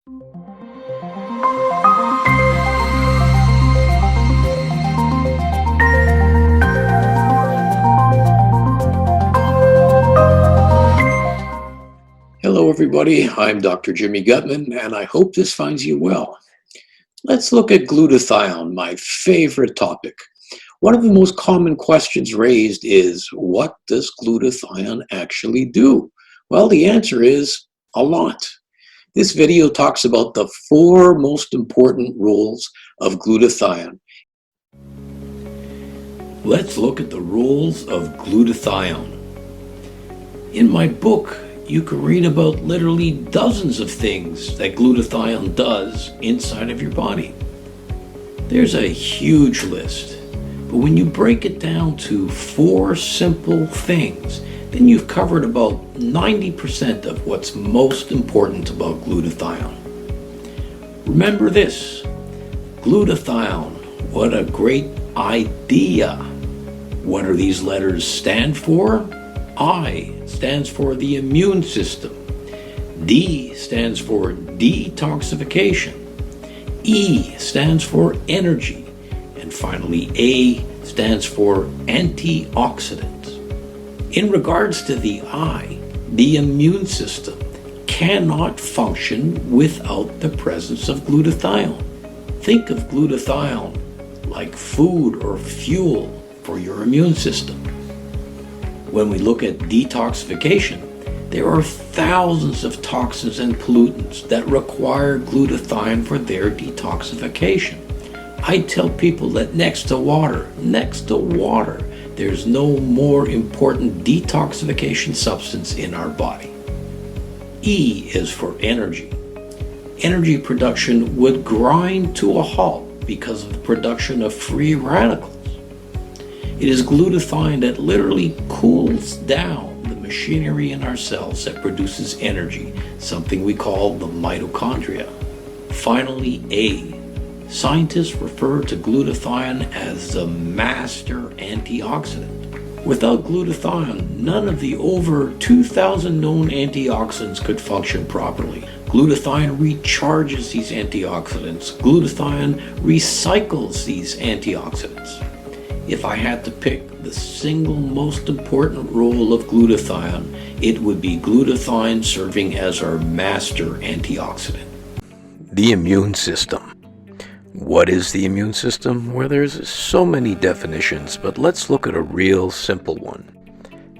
Hello, everybody. I'm Dr. Jimmy Gutman, and I hope this finds you well. Let's look at glutathione, my favorite topic. One of the most common questions raised is, what does glutathione actually do? Well, the answer is a lot. This video talks about the 4 most important roles of glutathione. Let's look at the roles of glutathione. In my book, you can read about literally dozens of things that glutathione does inside of your body. There's a huge list, but when you break it down to 4 simple things, then you've covered about 90% of what's most important about glutathione. Remember this, glutathione, what a great idea. What do these letters stand for? I stands for the immune system. D stands for detoxification. E stands for energy. And finally, A stands for antioxidant. In regards to the I, the immune system cannot function without the presence of glutathione. Think of glutathione like food or fuel for your immune system. When we look at detoxification, there are thousands of toxins and pollutants that require glutathione for their detoxification. I tell people that next to water, there's no more important detoxification substance in our body. E is for energy. Energy production would grind to a halt because of the production of free radicals. It is glutathione that literally cools down the machinery in our cells that produces energy, something we call the mitochondria. Finally, A. Scientists refer to glutathione as the master antioxidant. Without glutathione, none of the over 2,000 known antioxidants could function properly. Glutathione recharges these antioxidants. Glutathione recycles these antioxidants. If I had to pick the single most important role of glutathione, it would be glutathione serving as our master antioxidant. The immune system. What is the immune system? Well, there's so many definitions, but let's look at a real simple one.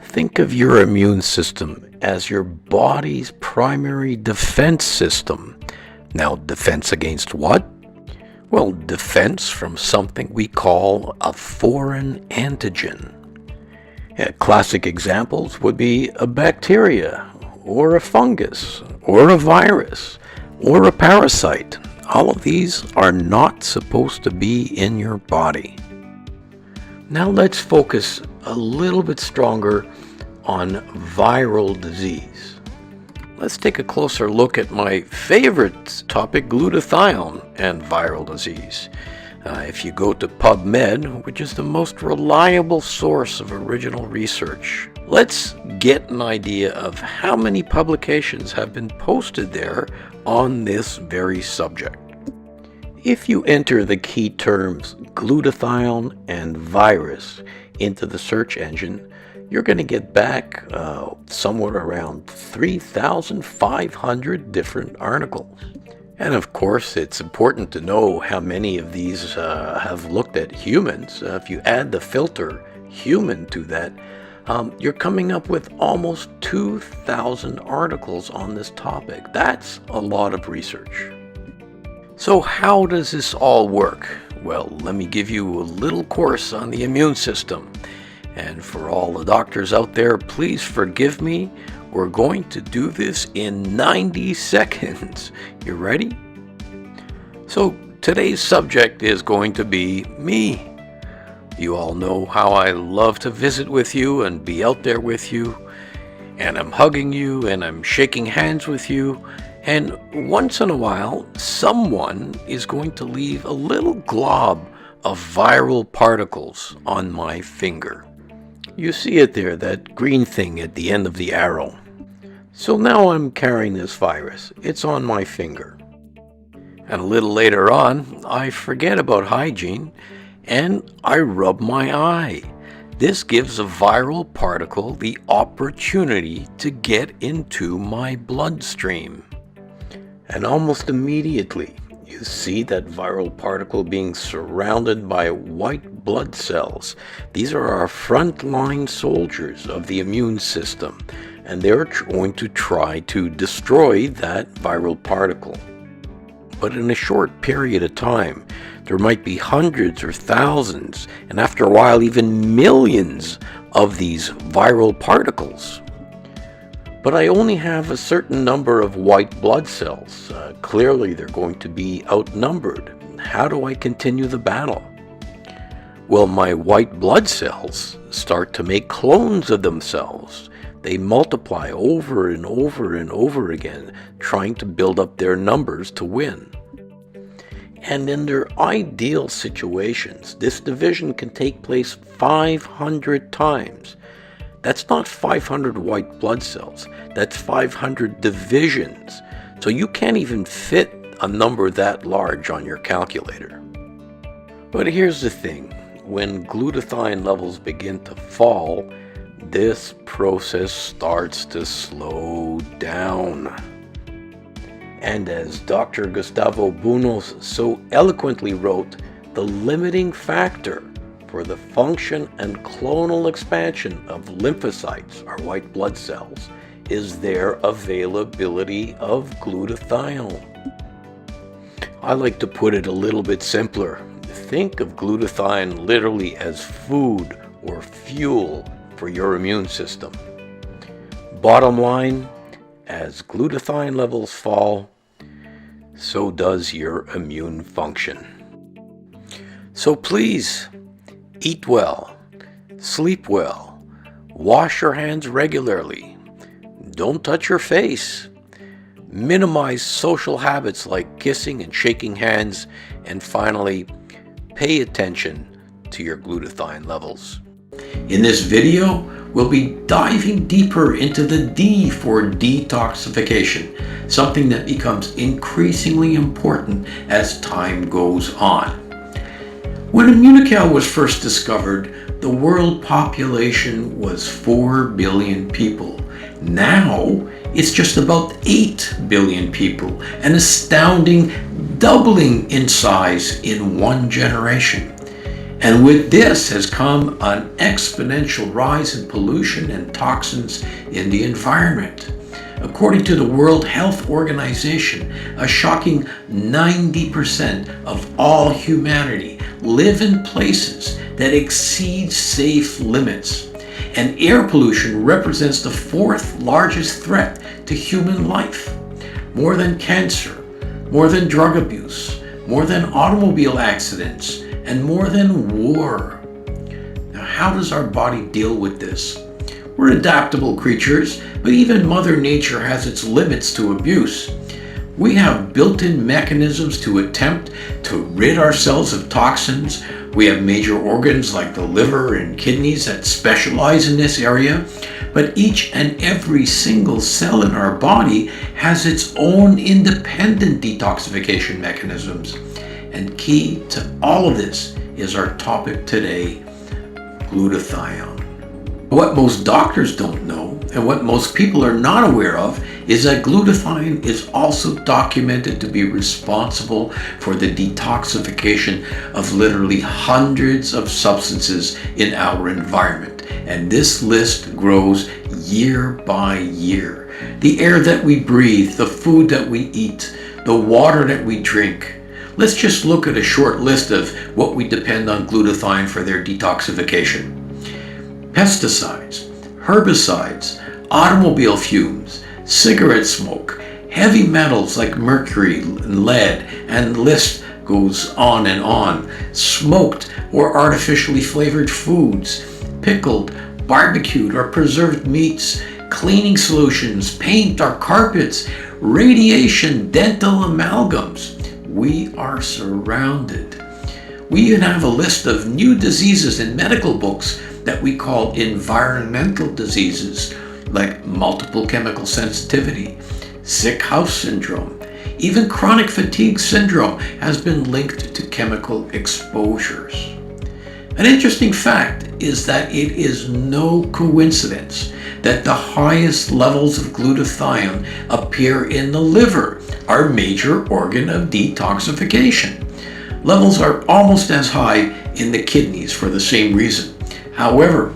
Think of your immune system as your body's primary defense system. Now, defense against what? Well, defense from something we call a foreign antigen. Classic examples would be a bacteria, or a fungus, or a virus, or a parasite. All of these are not supposed to be in your body. Now let's focus a little bit stronger on viral disease. Let's take a closer look at my favorite topic, glutathione and viral disease. If you go to PubMed, which is the most reliable source of original research, let's get an idea of how many publications have been posted there on this very subject. If you enter the key terms glutathione and virus into the search engine, you're going to get back somewhere around 3,500 different articles. And of course, it's important to know how many of these have looked at humans. If you add the filter human to that, you're coming up with almost 2,000 articles on this topic. That's a lot of research. So how does this all work? Well, let me give you a little course on the immune system. And for all the doctors out there, please forgive me. We're going to do this in 90 seconds. You ready? So today's subject is going to be me. You all know how I love to visit with you and be out there with you. And I'm hugging you and I'm shaking hands with you. And once in a while, someone is going to leave a little glob of viral particles on my finger. You see it there, that green thing at the end of the arrow. So now I'm carrying this virus. It's on my finger. And a little later on, I forget about hygiene and I rub my eye. This gives a viral particle the opportunity to get into my bloodstream. And almost immediately, you see that viral particle being surrounded by white blood cells. These are our frontline soldiers of the immune system, and they're going to try to destroy that viral particle. But in a short period of time, there might be hundreds or thousands, and after a while even millions of these viral particles. But I only have a certain number of white blood cells. Clearly they're going to be outnumbered. How do I continue the battle? Well, my white blood cells start to make clones of themselves. They multiply over and over and over again, trying to build up their numbers to win. And in their ideal situations, this division can take place 500 times. That's not 500 white blood cells, that's 500 divisions. So you can't even fit a number that large on your calculator. But here's the thing, when glutathione levels begin to fall, this process starts to slow down. And as Dr. Gustavo Bunos so eloquently wrote, the limiting factor for the function and clonal expansion of lymphocytes, our white blood cells, is their availability of glutathione. I like to put it a little bit simpler. Think of glutathione literally as food or fuel for your immune system. Bottom line, as glutathione levels fall, so does your immune function. So please, eat well, sleep well, wash your hands regularly, don't touch your face, minimize social habits like kissing and shaking hands, and finally, pay attention to your glutathione levels. In this video, we'll be diving deeper into the D for detoxification, something that becomes increasingly important as time goes on. When Immunical was first discovered, the world population was 4 billion people. Now, it's just about 8 billion people, an astounding doubling in size in one generation. And with this has come an exponential rise in pollution and toxins in the environment. According to the World Health Organization, a shocking 90% of all humanity live in places that exceed safe limits. And air pollution represents the 4th largest threat to human life. More than cancer, more than drug abuse, more than automobile accidents, and more than war. Now, how does our body deal with this? We're adaptable creatures, but even Mother Nature has its limits to abuse. We have built-in mechanisms to attempt to rid ourselves of toxins. We have major organs like the liver and kidneys that specialize in this area, but each and every single cell in our body has its own independent detoxification mechanisms. And key to all of this is our topic today, glutathione. What most doctors don't know, and what most people are not aware of, is that glutathione is also documented to be responsible for the detoxification of literally hundreds of substances in our environment. And this list grows year by year. The air that we breathe, the food that we eat, the water that we drink. Let's just look at a short list of what we depend on glutathione for their detoxification. Pesticides, herbicides, automobile fumes, cigarette smoke, heavy metals like mercury and lead, and the list goes on and on. Smoked or artificially flavored foods, pickled, barbecued or preserved meats, cleaning solutions, paint or carpets, radiation, dental amalgams. We are surrounded. We even have a list of new diseases in medical books that we call environmental diseases, like multiple chemical sensitivity, sick house syndrome, Even chronic fatigue syndrome has been linked to chemical exposures. An interesting fact is that it is no coincidence that the highest levels of glutathione appear in the liver, our major organ of detoxification. Levels are almost as high in the kidneys for the same reason. However,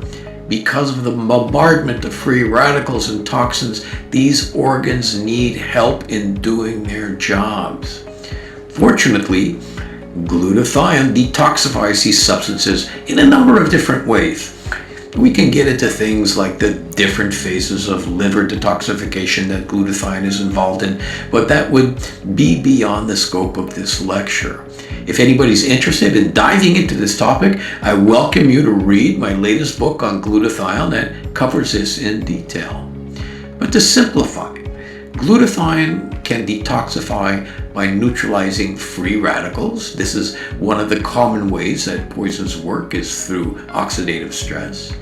because of the bombardment of free radicals and toxins, these organs need help in doing their jobs. Fortunately, glutathione detoxifies these substances in a number of different ways. We can get into things like the different phases of liver detoxification that glutathione is involved in, but that would be beyond the scope of this lecture. If anybody's interested in diving into this topic, I welcome you to read my latest book on glutathione that covers this in detail. But to simplify, glutathione can detoxify by neutralizing free radicals. This is one of the common ways that poisons work is through oxidative stress.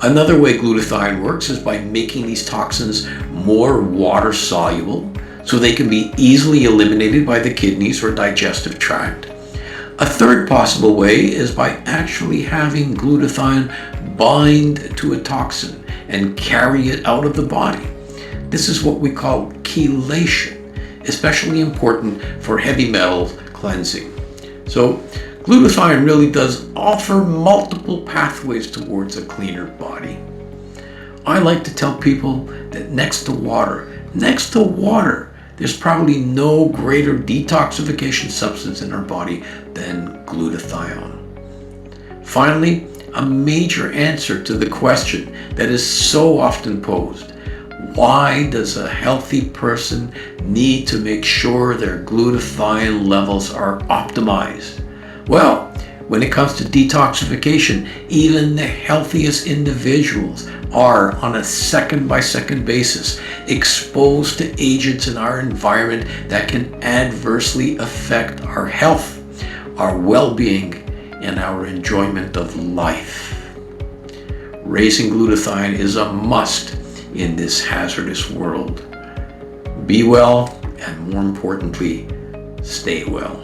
Another way glutathione works is by making these toxins more water soluble so they can be easily eliminated by the kidneys or digestive tract. A third possible way is by actually having glutathione bind to a toxin and carry it out of the body. This is what we call chelation, especially important for heavy metal cleansing. So glutathione really does offer multiple pathways towards a cleaner body. I like to tell people that next to water, there's probably no greater detoxification substance in our body than glutathione. Finally, a major answer to the question that is so often posed: why does a healthy person need to make sure their glutathione levels are optimized? Well, when it comes to detoxification, even the healthiest individuals are, on a second-by-second basis, exposed to agents in our environment that can adversely affect our health, our well-being, and our enjoyment of life. Raising glutathione is a must in this hazardous world. Be well, and more importantly, stay well.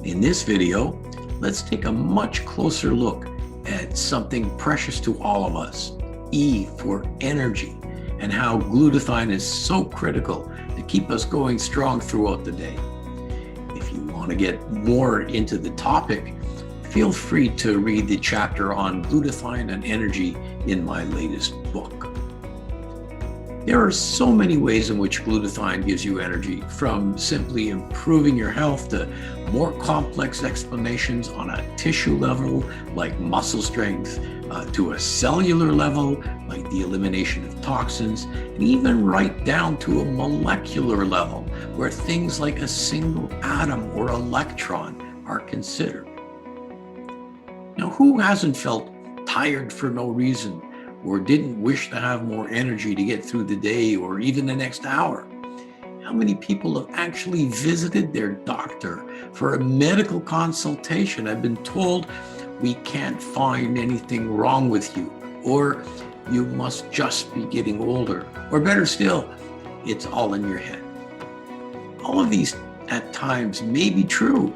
In this video, let's take a much closer look at something precious to all of us, E for energy, and how glutathione is so critical to keep us going strong throughout the day. If you want to get more into the topic, feel free to read the chapter on glutathione and energy in my latest book. There are so many ways in which glutathione gives you energy, from simply improving your health to more complex explanations on a tissue level, like muscle strength, to a cellular level, like the elimination of toxins, and even right down to a molecular level, where things like a single atom or electron are considered. Now, who hasn't felt tired for no reason, or didn't wish to have more energy to get through the day or even the next hour? How many people have actually visited their doctor for a medical consultation and been told, we can't find anything wrong with you, or you must just be getting older, or better still, it's all in your head? All of these at times may be true,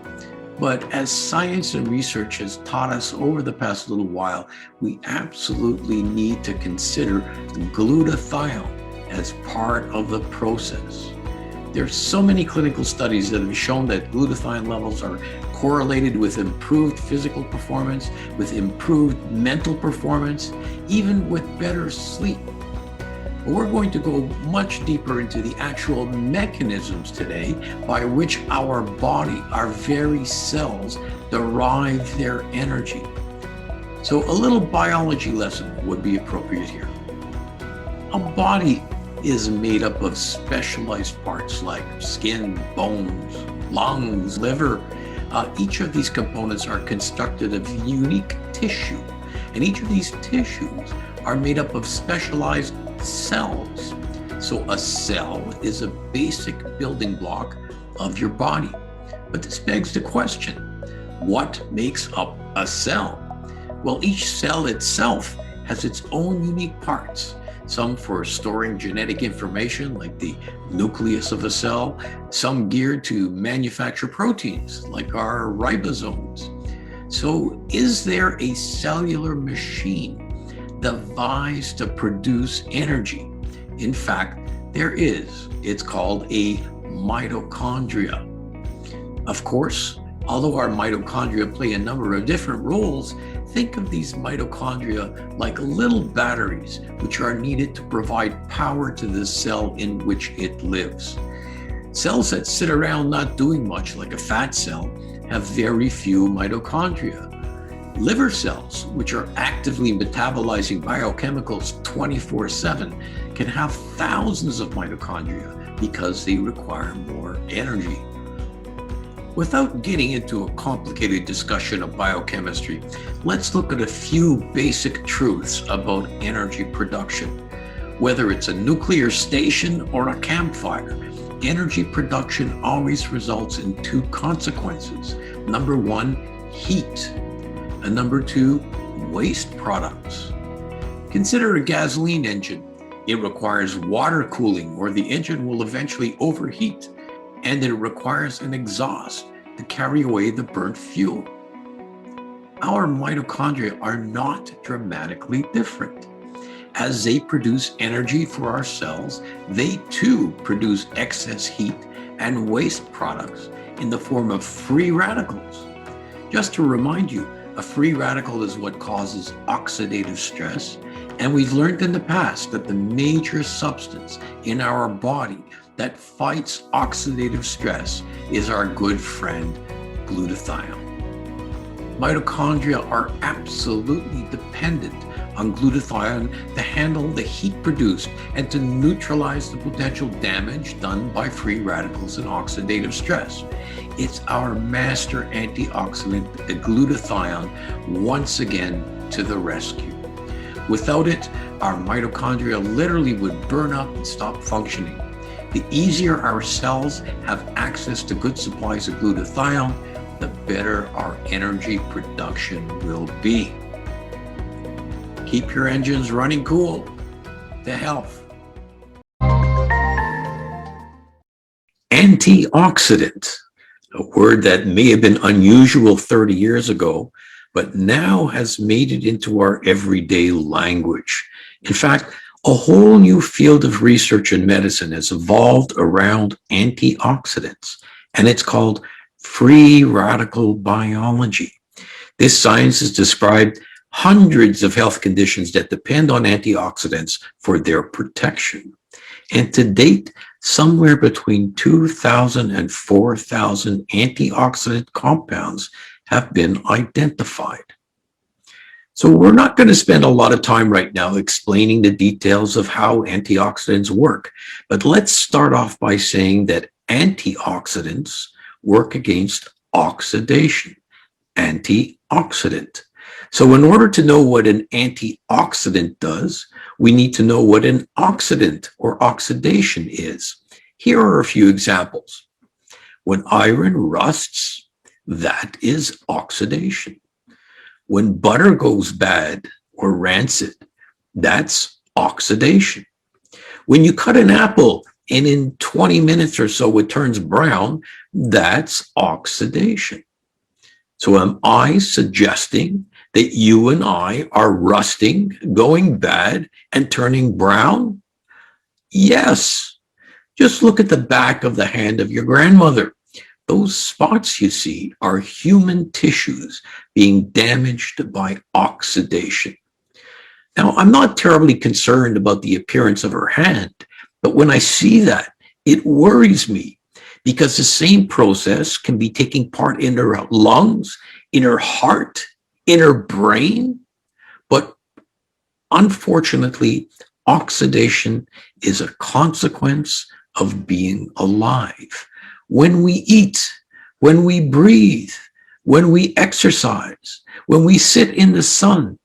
but as science and research has taught us over the past little while, we absolutely need to consider glutathione as part of the process. There's so many clinical studies that have shown that glutathione levels are correlated with improved physical performance, with improved mental performance, even with better sleep. But we're going to go much deeper into the actual mechanisms today by which our body, our very cells, derive their energy. So a little biology lesson would be appropriate here. A body is made up of specialized parts like skin, bones, lungs, liver. Each of these components are constructed of unique tissue, and each of these tissues are made up of specialized cells. So a cell is a basic building block of your body. But this begs the question, what makes up a cell? Well, each cell itself has its own unique parts. some for storing genetic information like the nucleus of a cell, some geared to manufacture proteins like our ribosomes. So, is there a cellular machine devised to produce energy? In fact, there is. It's called a mitochondria. Of course, although our mitochondria play a number of different roles, think of these mitochondria like little batteries which are needed to provide power to the cell in which it lives. Cells that sit around not doing much, like a fat cell, have very few mitochondria. Liver cells, which are actively metabolizing biochemicals 24/7, can have thousands of mitochondria because they require more energy. Without getting into a complicated discussion of biochemistry, let's look at a few basic truths about energy production. Whether it's a nuclear station or a campfire, energy production always results in two consequences. Number one, heat, and number two, waste products. Consider a gasoline engine. It requires water cooling or the engine will eventually overheat, and it requires an exhaust to carry away the burnt fuel. Our mitochondria are not dramatically different. As they produce energy for our cells, they too produce excess heat and waste products in the form of free radicals. Just to remind you, a free radical is what causes oxidative stress, and we've learned in the past that the major substance in our body that fights oxidative stress is our good friend, glutathione. Mitochondria are absolutely dependent on glutathione to handle the heat produced and to neutralize the potential damage done by free radicals and oxidative stress. It's our master antioxidant, the glutathione, once again to the rescue. Without it, our mitochondria literally would burn up and stop functioning. The easier our cells have access to good supplies of glutathione, the better our energy production will be. Keep your engines running cool. To health. Antioxidant, a word that may have been unusual 30 years ago, but now has made it into our everyday language. In fact, a whole new field of research in medicine has evolved around antioxidants, and it's called free radical biology. This science has described hundreds of health conditions that depend on antioxidants for their protection. And to date, somewhere between 2,000 and 4,000 antioxidant compounds have been identified. So we're not going to spend a lot of time right now explaining the details of how antioxidants work, but let's start off by saying that antioxidants work against oxidation. Antioxidant. So in order to know what an antioxidant does, we need to know what an oxidant or oxidation is. Here are a few examples. When iron rusts, that is oxidation. When butter goes bad or rancid, that's oxidation. When you cut an apple and in 20 minutes or so it turns brown, that's oxidation. So am I suggesting that you and I are rusting, going bad, and turning brown? Yes. Just look at the back of the hand of your grandmother. Those spots you see are human tissues being damaged by oxidation. Now, I'm not terribly concerned about the appearance of her hand, but when I see that, it worries me because the same process can be taking part in her lungs, in her heart, in her brain. But unfortunately, oxidation is a consequence of being alive. When we eat, when we breathe, when we exercise, when we sit in the sun,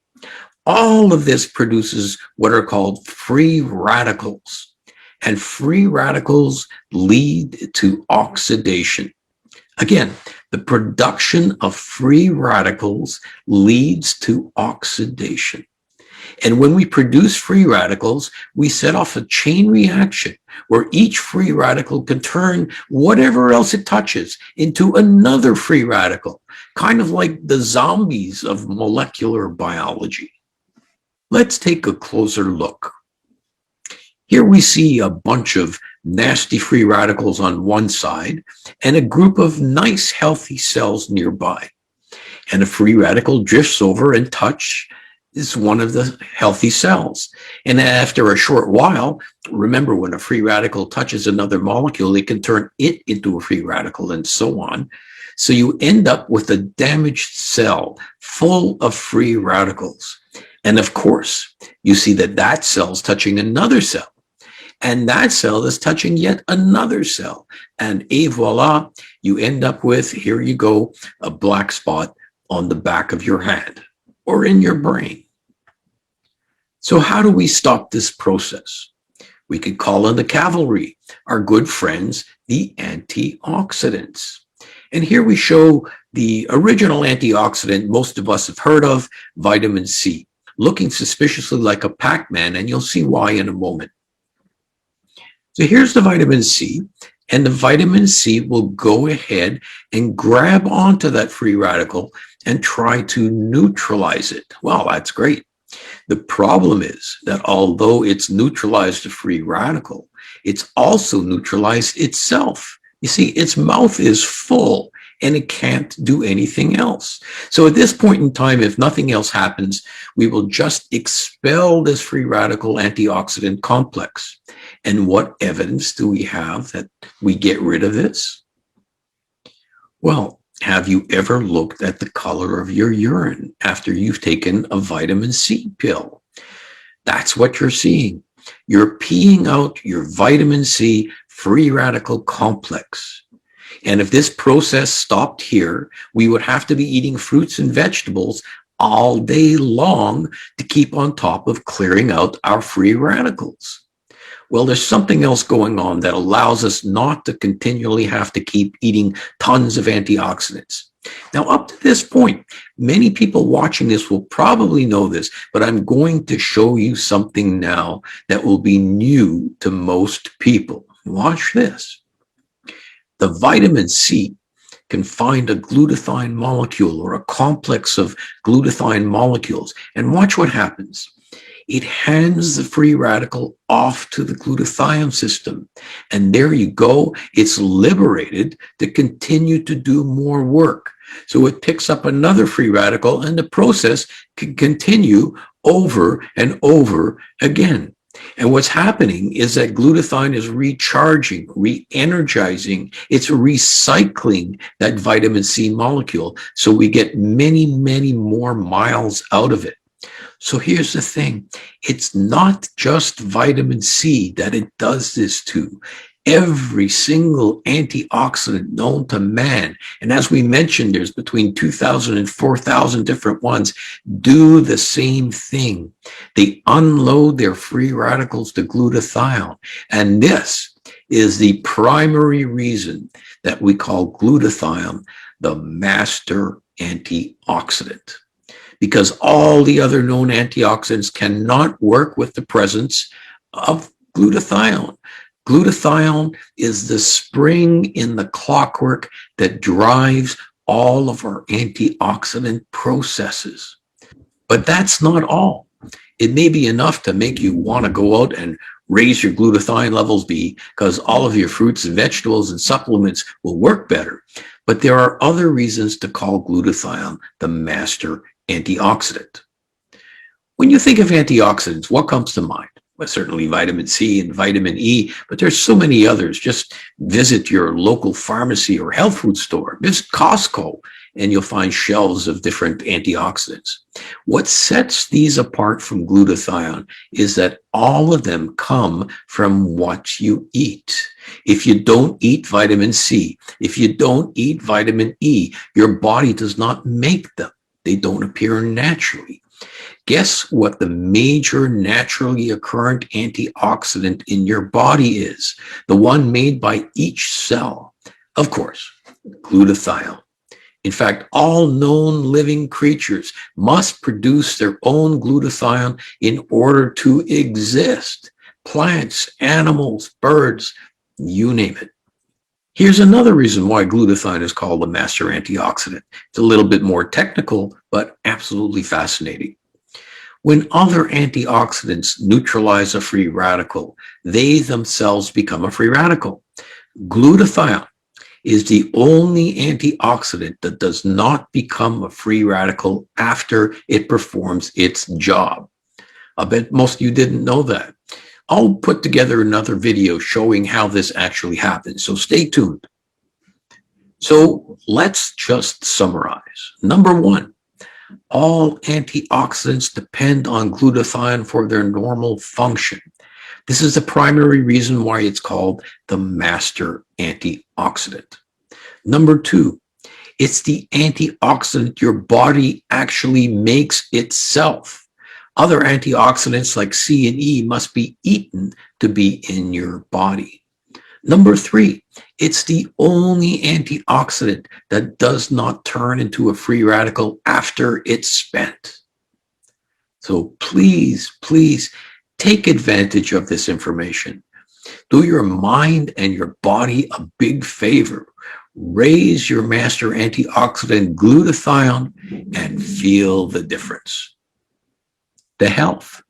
all of this produces what are called free radicals. And free radicals lead to oxidation. Again, the production of free radicals leads to oxidation. And when we produce free radicals, we set off a chain reaction where each free radical can turn whatever else it touches into another free radical, kind of like the zombies of molecular biology. Let's take a closer look. Here we see a bunch of nasty free radicals on one side and a group of nice healthy cells nearby. And a free radical drifts over and touches one of the healthy cells. And after a short while, remember, when a free radical touches another molecule, it can turn it into a free radical and so on. So you end up with a damaged cell full of free radicals. And of course, you see that that cell's touching another cell. And that cell is touching yet another cell. And voila, you end up with, here you go, a black spot on the back of your hand or in your brain. So how do we stop this process? We could call on the cavalry, our good friends, the antioxidants. And here we show the original antioxidant most of us have heard of, vitamin C, looking suspiciously like a Pac-Man, and you'll see why in a moment. So here's the vitamin C, and the vitamin C will go ahead and grab onto that free radical and try to neutralize it. Well, that's great. The problem is that although it's neutralized the free radical, it's also neutralized itself. You see, its mouth is full and it can't do anything else. So at this point in time, if nothing else happens, we will just expel this free radical antioxidant complex. And what evidence do we have that we get rid of this? Well, have you ever looked at the color of your urine after you've taken a vitamin C pill? That's what you're seeing. You're peeing out your vitamin C free radical complex. And if this process stopped here, we would have to be eating fruits and vegetables all day long to keep on top of clearing out our free radicals. Well, there's something else going on that allows us not to continually have to keep eating tons of antioxidants. Now, up to this point, many people watching this will probably know this, but I'm going to show you something now that will be new to most people. Watch this. The vitamin C can find a glutathione molecule or a complex of glutathione molecules, and watch what happens. It hands the free radical off to the glutathione system. And there you go. It's liberated to continue to do more work. So it picks up another free radical and the process can continue over and over again. And what's happening is that glutathione is recharging, re-energizing, it's recycling that vitamin C molecule. So we get many, many more miles out of it. So here's the thing. It's not just vitamin C that it does this to. Every single antioxidant known to man, and as we mentioned, there's between 2,000 and 4,000 different ones, do the same thing. They unload their free radicals to glutathione. And this is the primary reason that we call glutathione the master antioxidant. Because all the other known antioxidants cannot work with the presence of glutathione. Glutathione is the spring in the clockwork that drives all of our antioxidant processes. But that's not all. It may be enough to make you want to go out and raise your glutathione levels because all of your fruits and vegetables and supplements will work better. But there are other reasons to call glutathione the master antioxidant. When you think of antioxidants, what comes to mind? Well, certainly vitamin C and vitamin E, but there's so many others. Just visit your local pharmacy or health food store, visit Costco, and you'll find shelves of different antioxidants. What sets these apart from glutathione is that all of them come from what you eat. If you don't eat vitamin C, if you don't eat vitamin E, your body does not make them. They don't appear naturally. Guess what the major naturally occurrent antioxidant in your body is? The one made by each cell. Of course, glutathione. In fact, all known living creatures must produce their own glutathione in order to exist. Plants, animals, birds, you name it. Here's another reason why glutathione is called a master antioxidant. It's a little bit more technical, but absolutely fascinating. When other antioxidants neutralize a free radical, they themselves become a free radical. Glutathione is the only antioxidant that does not become a free radical after it performs its job. I bet most of you didn't know that. I'll put together another video showing how this actually happens, so stay tuned. So let's just summarize. Number one, all antioxidants depend on glutathione for their normal function. This is the primary reason why it's called the master antioxidant. Number two, it's the antioxidant your body actually makes itself. Other antioxidants like C and E must be eaten to be in your body. Number three, it's the only antioxidant that does not turn into a free radical after it's spent. So please, please take advantage of this information. Do your mind and your body a big favor. Raise your master antioxidant glutathione and feel the difference. The health.